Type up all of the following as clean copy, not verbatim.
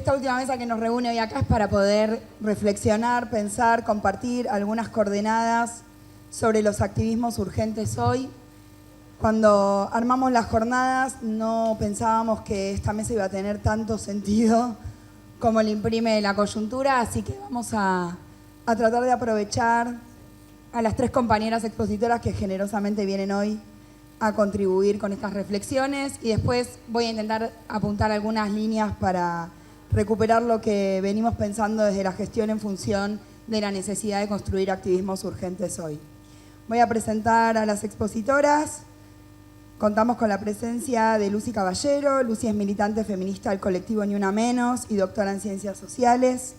esta última mesa que nos reúne hoy acá es para poder reflexionar, pensar, compartir algunas coordenadas sobre los activismos urgentes hoy. Cuando armamos las jornadas no pensábamos que esta mesa iba a tener tanto sentido como le imprime la coyuntura, así que vamos a tratar de aprovechar a las 3 compañeras expositoras que generosamente vienen hoy a contribuir con estas reflexiones, y después voy a intentar apuntar algunas líneas para recuperar lo que venimos pensando desde la gestión en función de la necesidad de construir activismos urgentes hoy. Voy a presentar a las expositoras. Contamos con la presencia de Lucy Caballero. Lucy es militante feminista del colectivo Ni Una Menos y doctora en Ciencias Sociales.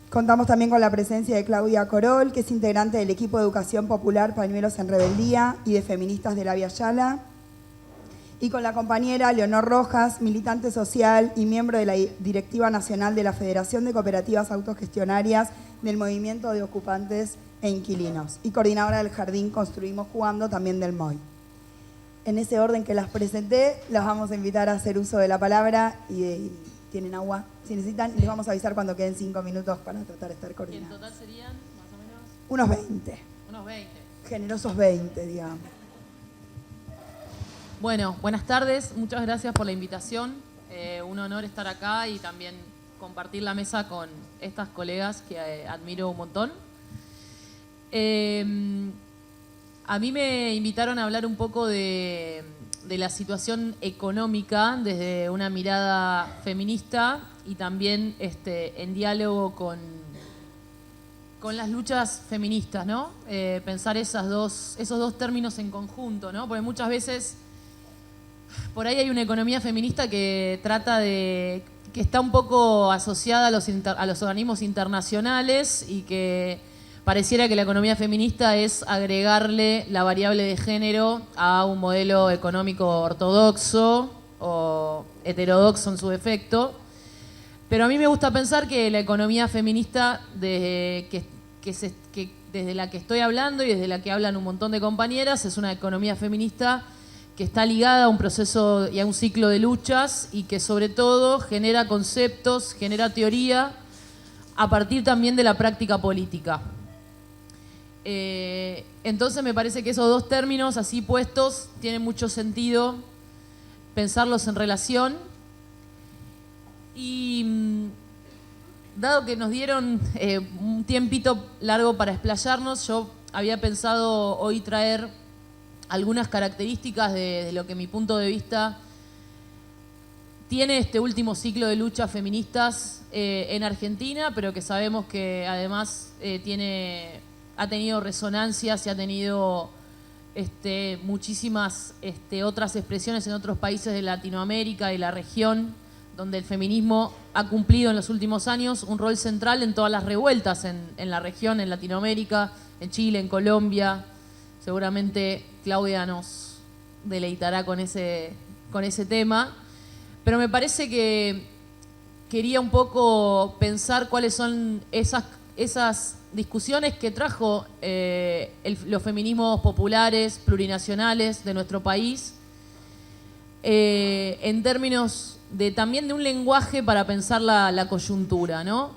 Contamos también con la presencia de Claudia Corol, que es integrante del equipo de Educación Popular Pañuelos en Rebeldía y de Feministas de la Via Yala. Y con la compañera Leonor Rojas, militante social y miembro de la Directiva Nacional de la Federación de Cooperativas Autogestionarias del Movimiento de Ocupantes e Inquilinos y coordinadora del Jardín Construimos Jugando, también del MOI. En ese orden que las presenté, las vamos a invitar a hacer uso de la palabra y tienen agua si necesitan, y les vamos a avisar cuando queden 5 minutos para tratar de estar coordinados. ¿Y en total serían más o menos? Unos 20. Unos 20. Generosos 20, digamos. Bueno, buenas tardes, muchas gracias por la invitación. Un honor estar acá y también compartir la mesa con estas colegas que admiro un montón. A mí me invitaron a hablar un poco de la situación económica desde una mirada feminista y también en diálogo con las luchas feministas, ¿no? Pensar esos dos términos en conjunto, ¿no? Porque muchas veces por ahí hay una economía feminista que que está un poco asociada a los organismos internacionales y que pareciera que la economía feminista es agregarle la variable de género a un modelo económico ortodoxo o heterodoxo en su defecto. Pero a mí me gusta pensar que la economía feminista desde la que estoy hablando y desde la que hablan un montón de compañeras es una economía feminista que está ligada a un proceso y a un ciclo de luchas y que sobre todo genera conceptos, genera teoría a partir también de la práctica política. Entonces me parece que esos dos términos así puestos tienen mucho sentido pensarlos en relación y dado que nos dieron un tiempito largo para explayarnos, yo había pensado hoy traer algunas características de lo que mi punto de vista tiene este último ciclo de luchas feministas en Argentina, pero que sabemos que además ha tenido resonancias y ha tenido muchísimas otras expresiones en otros países de Latinoamérica y la región, donde el feminismo ha cumplido en los últimos años un rol central en todas las revueltas en la región, en Latinoamérica, en Chile, en Colombia. Seguramente Claudia nos deleitará con ese tema. Pero me parece que quería un poco pensar cuáles son esas discusiones que trajo los feminismos populares, plurinacionales de nuestro país, en términos también de un lenguaje para pensar la coyuntura, ¿no?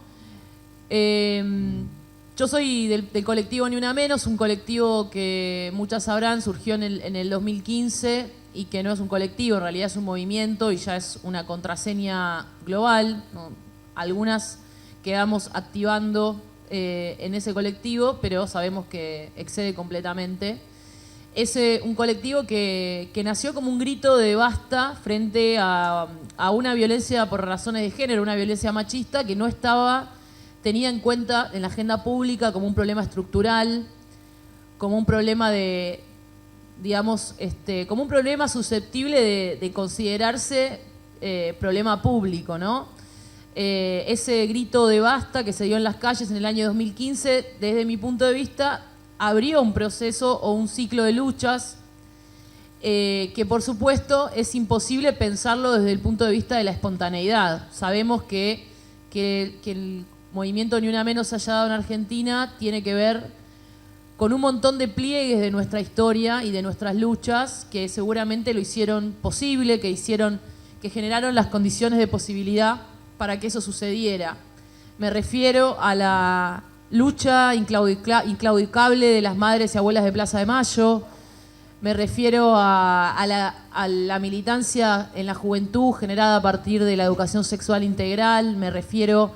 Yo soy del colectivo Ni Una Menos, un colectivo que muchas sabrán surgió en el 2015 y que no es un colectivo, en realidad es un movimiento y ya es una contraseña global, ¿no? Algunas quedamos activando en ese colectivo, pero sabemos que excede completamente. Es un colectivo que nació como un grito de basta frente a una violencia por razones de género, una violencia machista que no estaba tenida en cuenta en la agenda pública como un problema estructural, como un problema como un problema susceptible de considerarse problema público, ¿no? Ese grito de basta que se dio en las calles en el año 2015, desde mi punto de vista, abrió un proceso o un ciclo de luchas que por supuesto es imposible pensarlo desde el punto de vista de la espontaneidad. Sabemos que el movimiento Ni Una Menos se haya dado en Argentina tiene que ver con un montón de pliegues de nuestra historia y de nuestras luchas que seguramente lo hicieron posible, que que generaron las condiciones de posibilidad para que eso sucediera. Me refiero a la lucha inclaudicable de las madres y abuelas de Plaza de Mayo. Me refiero a la militancia en la juventud generada a partir de la educación sexual integral. Me refiero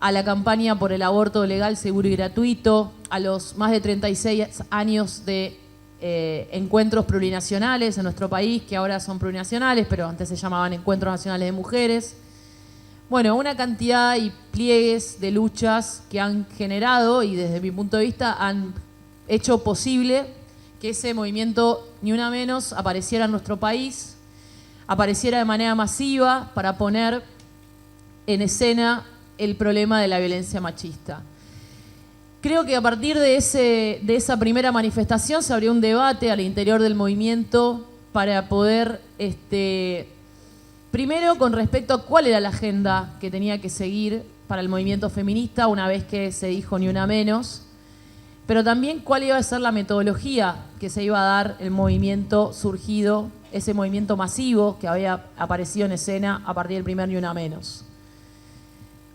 a la campaña por el aborto legal, seguro y gratuito, a los más de 36 años de encuentros plurinacionales en nuestro país, que ahora son plurinacionales, pero antes se llamaban Encuentros Nacionales de Mujeres. Bueno, una cantidad y pliegues de luchas que han generado y desde mi punto de vista han hecho posible que ese movimiento Ni Una Menos apareciera en nuestro país, apareciera de manera masiva para poner en escena el problema de la violencia machista. Creo que a partir de esa primera manifestación se abrió un debate al interior del movimiento para poder, primero con respecto a cuál era la agenda que tenía que seguir para el movimiento feminista una vez que se dijo Ni Una Menos, pero también cuál iba a ser la metodología que se iba a dar el movimiento surgido, ese movimiento masivo que había aparecido en escena a partir del primer Ni Una Menos.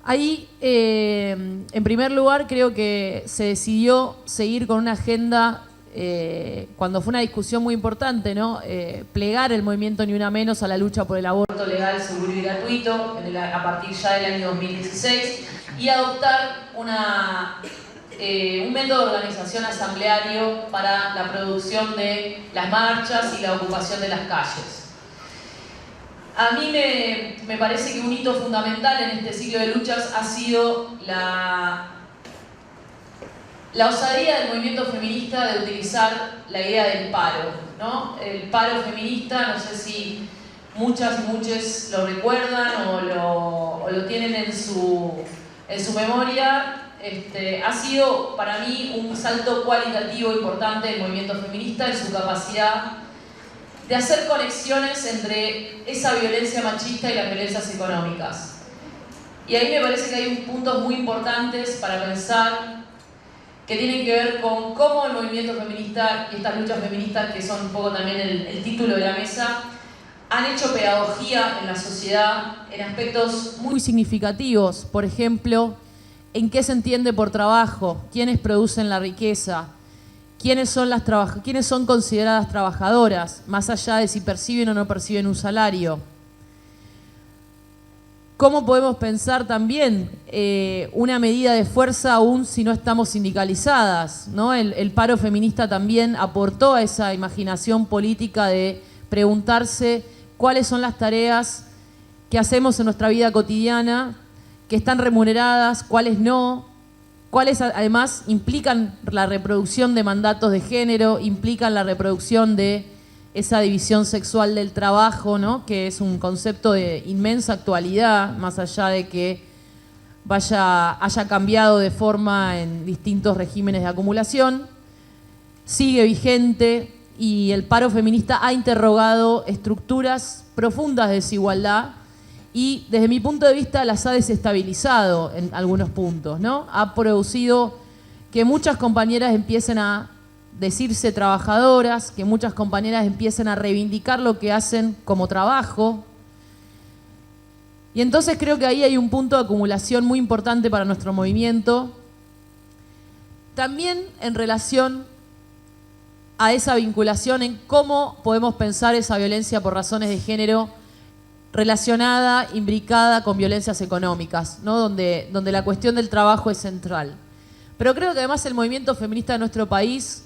Ahí, en primer lugar, creo que se decidió seguir con una agenda, cuando fue una discusión muy importante, ¿no? Plegar el movimiento Ni Una Menos a la lucha por el aborto legal, seguro y gratuito, a partir ya del año 2016, y adoptar un método de organización asambleario para la producción de las marchas y la ocupación de las calles. A mí me parece que un hito fundamental en este ciclo de luchas ha sido la osadía del movimiento feminista de utilizar la idea del paro, ¿no? El paro feminista, no sé si muchas y muchos lo recuerdan o lo tienen en su memoria. Ha sido para mí un salto cualitativo importante del movimiento feminista en su capacidad de hacer conexiones entre esa violencia machista y las violencias económicas. Y ahí me parece que hay puntos muy importantes para pensar que tienen que ver con cómo el movimiento feminista y estas luchas feministas, que son un poco también el título de la mesa, han hecho pedagogía en la sociedad en aspectos muy significativos. Por ejemplo, en qué se entiende por trabajo, quiénes producen la riqueza, quiénes son consideradas trabajadoras, más allá de si perciben o no perciben un salario. ¿Cómo podemos pensar también una medida de fuerza aún si no estamos sindicalizadas, ¿no? El paro feminista también aportó a esa imaginación política de preguntarse cuáles son las tareas que hacemos en nuestra vida cotidiana, que están remuneradas, cuáles no, cuáles además implican la reproducción de mandatos de género, implican la reproducción de esa división sexual del trabajo, ¿no? Que es un concepto de inmensa actualidad, más allá de que haya cambiado de forma en distintos regímenes de acumulación, sigue vigente y el paro feminista ha interrogado estructuras profundas de desigualdad y desde mi punto de vista las ha desestabilizado en algunos puntos, ¿no? Ha producido que muchas compañeras empiecen a decirse trabajadoras, que muchas compañeras empiecen a reivindicar lo que hacen como trabajo. Y entonces creo que ahí hay un punto de acumulación muy importante para nuestro movimiento. También en relación a esa vinculación en cómo podemos pensar esa violencia por razones de género relacionada, imbricada con violencias económicas, ¿no? Donde la cuestión del trabajo es central. Pero creo que además el movimiento feminista de nuestro país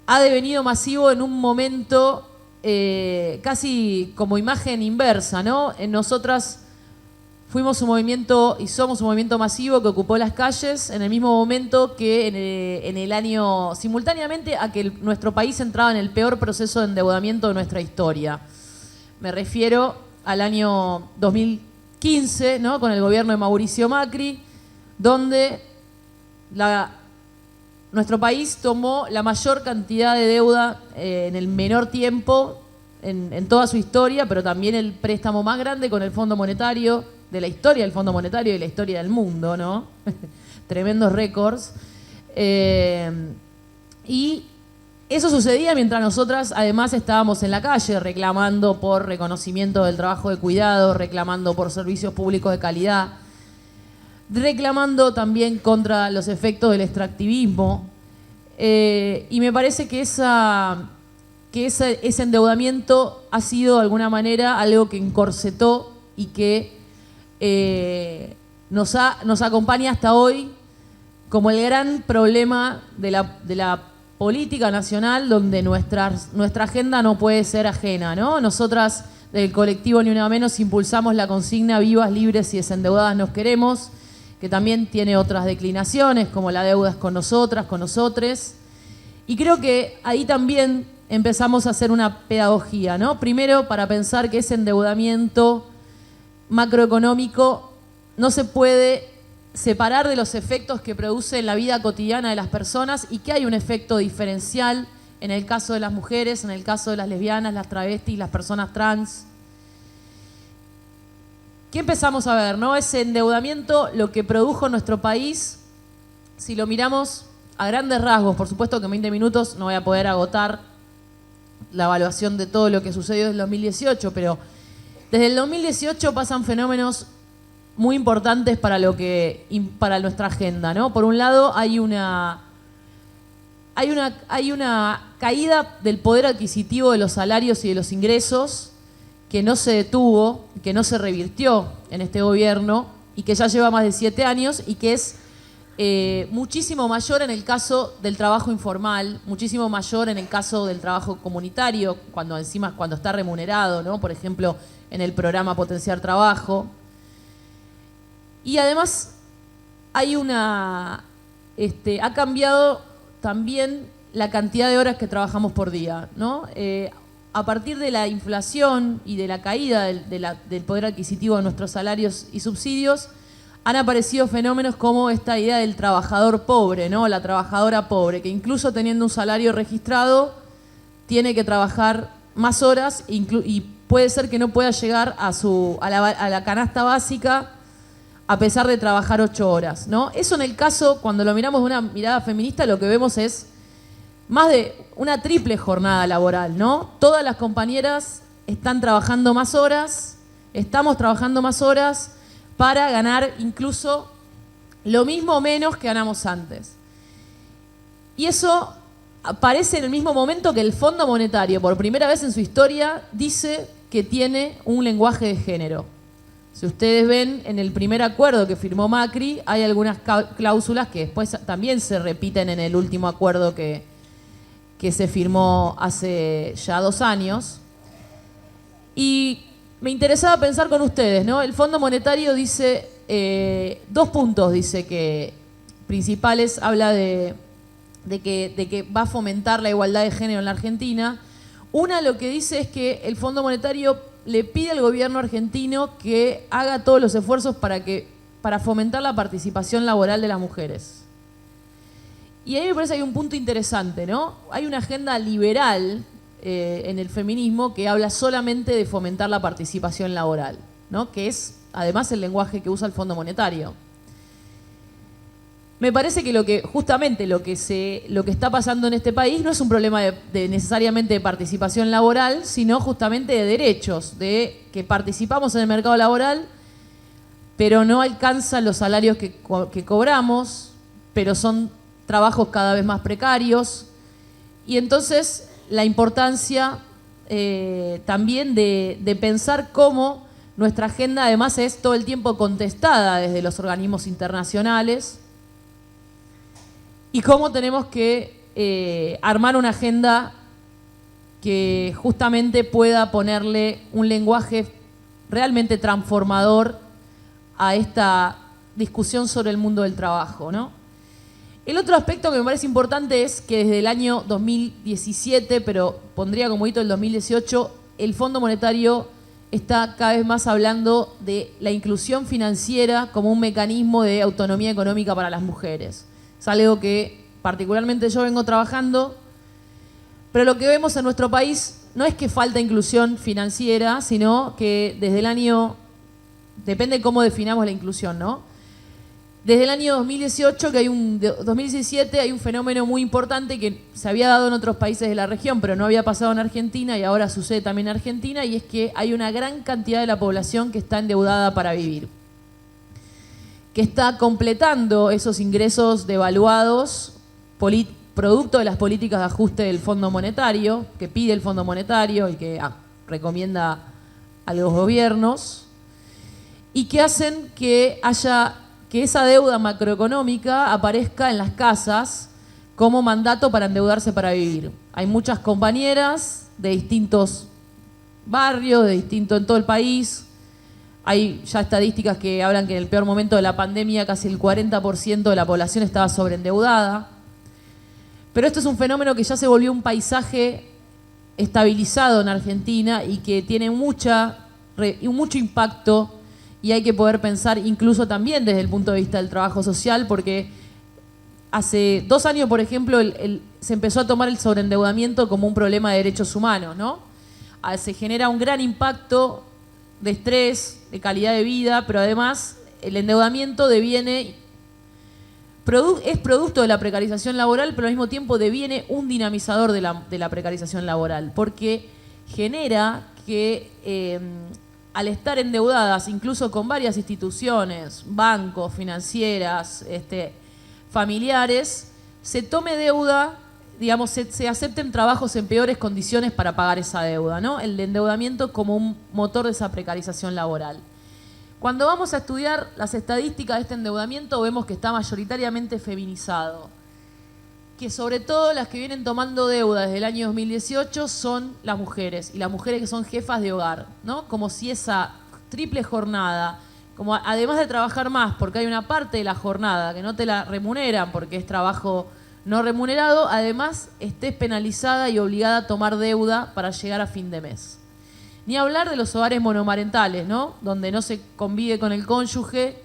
ha devenido masivo en un momento casi como imagen inversa, ¿no? Nosotras fuimos un movimiento y somos un movimiento masivo que ocupó las calles en el mismo momento que en el año, simultáneamente a que nuestro país entraba en el peor proceso de endeudamiento de nuestra historia. Me refiero al año 2015, ¿no? Con el gobierno de Mauricio Macri, donde nuestro país tomó la mayor cantidad de deuda en el menor tiempo en toda su historia, pero también el préstamo más grande con el Fondo Monetario, de la historia del Fondo Monetario y la historia del mundo, ¿no? Tremendos récords. Y Eso sucedía mientras nosotras además estábamos en la calle reclamando por reconocimiento del trabajo de cuidado, reclamando por servicios públicos de calidad, reclamando también contra los efectos del extractivismo. Y me parece que ese endeudamiento ha sido de alguna manera algo que encorsetó y que nos acompaña hasta hoy como el gran problema de la política nacional, donde nuestra agenda no puede ser ajena, ¿no? Nosotras del colectivo Ni Una Menos impulsamos la consigna Vivas, Libres y Desendeudadas Nos Queremos, que también tiene otras declinaciones, como la deuda es con nosotras, con nosotres. Y creo que ahí también empezamos a hacer una pedagogía, ¿no? Primero, para pensar que ese endeudamiento macroeconómico no se puede separar de los efectos que produce en la vida cotidiana de las personas y que hay un efecto diferencial en el caso de las mujeres, en el caso de las lesbianas, las travestis, las personas trans. ¿Qué empezamos a ver, no? Ese endeudamiento, lo que produjo en nuestro país, si lo miramos a grandes rasgos, por supuesto que en 20 minutos no voy a poder agotar la evaluación de todo lo que sucedió desde el 2018, pero desde el 2018 pasan fenómenos muy importantes para nuestra agenda, ¿no? Por un lado, hay una caída del poder adquisitivo de los salarios y de los ingresos que no se detuvo, que no se revirtió en este gobierno y que ya lleva más de 7 años y que es muchísimo mayor en el caso del trabajo informal, muchísimo mayor en el caso del trabajo comunitario, cuando está remunerado, ¿no? Por ejemplo, en el programa Potenciar Trabajo. Y además ha cambiado también la cantidad de horas que trabajamos por día, ¿no? A partir de la inflación y de la caída del poder adquisitivo de nuestros salarios y subsidios, han aparecido fenómenos como esta idea del trabajador pobre, ¿no? La trabajadora pobre, que incluso teniendo un salario registrado, tiene que trabajar más horas y puede ser que no pueda llegar a la canasta básica a pesar de trabajar 8 horas, ¿no? Eso en el caso, cuando lo miramos de una mirada feminista, lo que vemos es más de una triple jornada laboral, ¿no? Todas las compañeras están trabajando más horas, estamos trabajando más horas para ganar incluso lo mismo o menos que ganamos antes. Y eso aparece en el mismo momento que el Fondo Monetario, por primera vez en su historia, dice que tiene un lenguaje de género. Si ustedes ven, en el primer acuerdo que firmó Macri, hay algunas cláusulas que después también se repiten en el último acuerdo que se firmó hace ya 2 años. Y me interesaba pensar con ustedes, ¿no? El Fondo Monetario dice, 2 puntos, dice que principales, habla de que va a fomentar la igualdad de género en la Argentina. Una, lo que dice es que el Fondo Monetario le pide al gobierno argentino que haga todos los esfuerzos para fomentar la participación laboral de las mujeres. Y ahí me parece que hay un punto interesante, ¿no? Hay una agenda liberal en el feminismo que habla solamente de fomentar la participación laboral, ¿no? Que es además el lenguaje que usa el Fondo Monetario. Me parece que justamente lo que está pasando en este país no es un problema de necesariamente de participación laboral, sino justamente de derechos, de que participamos en el mercado laboral, pero no alcanzan los salarios que cobramos, pero son trabajos cada vez más precarios. Y entonces la importancia también de pensar cómo nuestra agenda además es todo el tiempo contestada desde los organismos internacionales y cómo tenemos que armar una agenda que justamente pueda ponerle un lenguaje realmente transformador a esta discusión sobre el mundo del trabajo, ¿no? El otro aspecto que me parece importante es que desde el año 2017, pero pondría como hito el 2018, el Fondo Monetario está cada vez más hablando de la inclusión financiera como un mecanismo de autonomía económica para las mujeres. Es algo que particularmente yo vengo trabajando, pero lo que vemos en nuestro país no es que falta inclusión financiera, sino que desde el año, depende cómo definamos la inclusión, ¿no? Desde el año 2018, 2017, hay un fenómeno muy importante que se había dado en otros países de la región, pero no había pasado en Argentina y ahora sucede también en Argentina, y es que hay una gran cantidad de la población que está endeudada para vivir, que está completando esos ingresos devaluados producto de las políticas de ajuste del Fondo Monetario, que pide el Fondo Monetario y que recomienda a los gobiernos, y que hacen que esa deuda macroeconómica aparezca en las casas como mandato para endeudarse para vivir. Hay muchas compañeras de distintos barrios, en todo el país. Hay ya estadísticas que hablan que en el peor momento de la pandemia casi el 40% de la población estaba sobreendeudada. Pero esto es un fenómeno que ya se volvió un paisaje estabilizado en Argentina y que tiene mucho impacto, y hay que poder pensar incluso también desde el punto de vista del trabajo social, porque hace 2 años, por ejemplo, se empezó a tomar el sobreendeudamiento como un problema de derechos humanos, ¿no? Se genera un gran impacto de estrés, de calidad de vida, pero además el endeudamiento es producto de la precarización laboral, pero al mismo tiempo deviene un dinamizador de la precarización laboral, porque genera que al estar endeudadas, incluso con varias instituciones, bancos, financieras, familiares, se tome deuda, digamos, se acepten trabajos en peores condiciones para pagar esa deuda, ¿no? El endeudamiento como un motor de esa precarización laboral. Cuando vamos a estudiar las estadísticas de este endeudamiento, vemos que está mayoritariamente feminizado, que sobre todo las que vienen tomando deuda desde el año 2018 son las mujeres, y las mujeres que son jefas de hogar, ¿no? Como si esa triple jornada, como además de trabajar más, porque hay una parte de la jornada que no te la remuneran porque es trabajo no remunerado, además estés penalizada y obligada a tomar deuda para llegar a fin de mes. Ni hablar de los hogares monomarentales, ¿no? Donde no se convive con el cónyuge,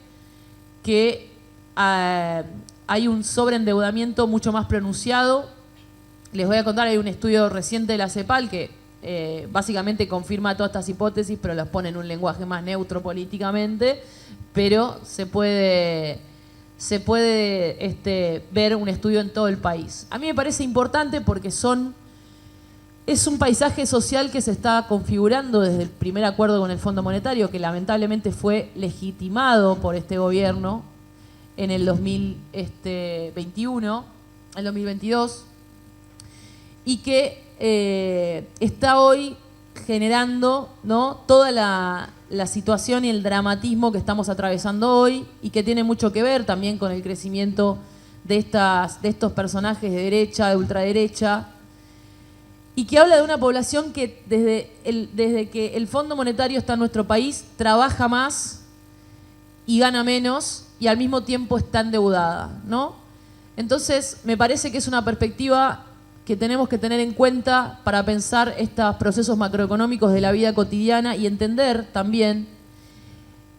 que hay un sobreendeudamiento mucho más pronunciado. Les voy a contar, hay un estudio reciente de la CEPAL que básicamente confirma todas estas hipótesis, pero las pone en un lenguaje más neutro políticamente, pero se puede ver un estudio en todo el país. A mí me parece importante porque es un paisaje social que se está configurando desde el primer acuerdo con el Fondo Monetario, que lamentablemente fue legitimado por este gobierno en el 2021, el 2022, y que está hoy generando, ¿no?, toda la situación y el dramatismo que estamos atravesando hoy, y que tiene mucho que ver también con el crecimiento de estos personajes de derecha, de ultraderecha, y que habla de una población que desde que el Fondo Monetario está en nuestro país trabaja más y gana menos, y al mismo tiempo está endeudada, ¿no? Entonces, me parece que es una perspectiva que tenemos que tener en cuenta para pensar estos procesos macroeconómicos de la vida cotidiana, y entender también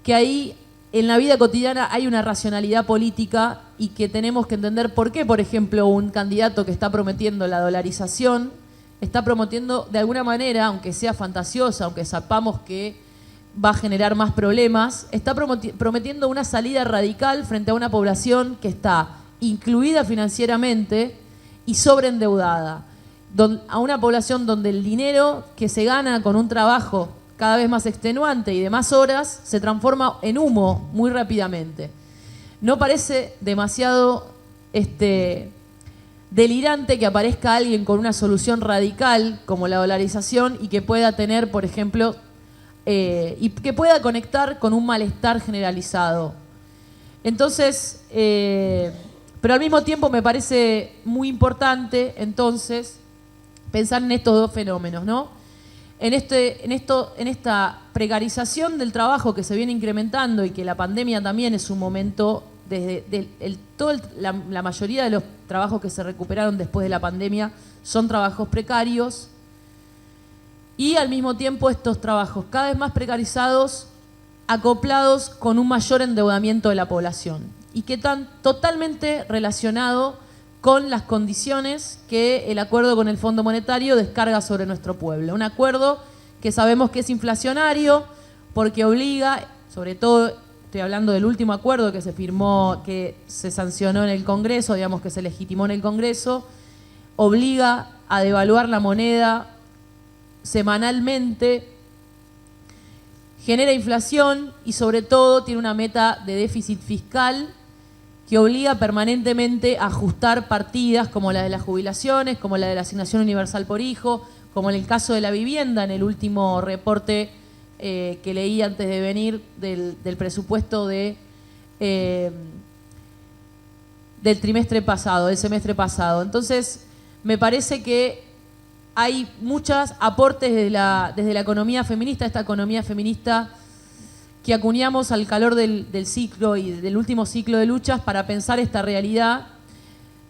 que ahí en la vida cotidiana hay una racionalidad política, y que tenemos que entender por qué, por ejemplo, un candidato que está prometiendo la dolarización está prometiendo de alguna manera, aunque sea fantasiosa, aunque sepamos que va a generar más problemas, está prometiendo una salida radical frente a una población que está incluida financieramente y sobreendeudada, a una población donde el dinero que se gana con un trabajo cada vez más extenuante y de más horas se transforma en humo muy rápidamente. ¿No parece demasiado delirante que aparezca alguien con una solución radical como la dolarización, y que pueda tener, por ejemplo, y que pueda conectar con un malestar generalizado? Entonces, pero al mismo tiempo me parece muy importante entonces pensar en estos dos fenómenos, ¿no? En esta precarización del trabajo que se viene incrementando, y que la pandemia también es un momento, la mayoría de los trabajos que se recuperaron después de la pandemia son trabajos precarios, y al mismo tiempo estos trabajos cada vez más precarizados, acoplados con un mayor endeudamiento de la población, y que están totalmente relacionado con las condiciones que el acuerdo con el Fondo Monetario descarga sobre nuestro pueblo. Un acuerdo que sabemos que es inflacionario, porque obliga, sobre todo estoy hablando del último acuerdo que se firmó, que se sancionó en el Congreso, digamos que se legitimó en el Congreso, obliga a devaluar la moneda semanalmente, genera inflación y sobre todo tiene una meta de déficit fiscal que obliga permanentemente a ajustar partidas como la de las jubilaciones, como la de la asignación universal por hijo, como en el caso de la vivienda, en el último reporte que leí antes de venir del presupuesto del trimestre pasado, del semestre pasado. Entonces, me parece que hay muchos aportes desde la economía feminista, esta economía feminista que acuñamos al calor del ciclo y del último ciclo de luchas para pensar esta realidad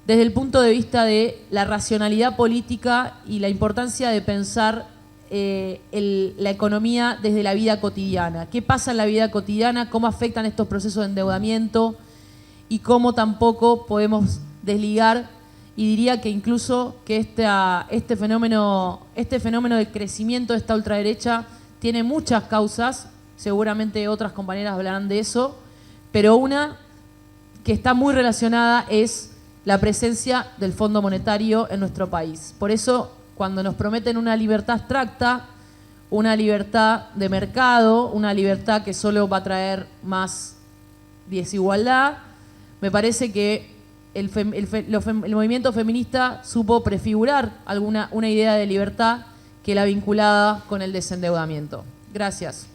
desde el punto de vista de la racionalidad política y la importancia de pensar la economía desde la vida cotidiana. ¿Qué pasa en la vida cotidiana? ¿Cómo afectan estos procesos de endeudamiento? Y cómo tampoco podemos desligar, y diría que incluso que este fenómeno de crecimiento de esta ultraderecha tiene muchas causas, seguramente otras compañeras hablarán de eso, pero una que está muy relacionada es la presencia del Fondo Monetario en nuestro país. Por eso, cuando nos prometen una libertad abstracta, una libertad de mercado, una libertad que solo va a traer más desigualdad, me parece que el movimiento feminista supo prefigurar una idea de libertad que la vinculaba con el desendeudamiento. Gracias.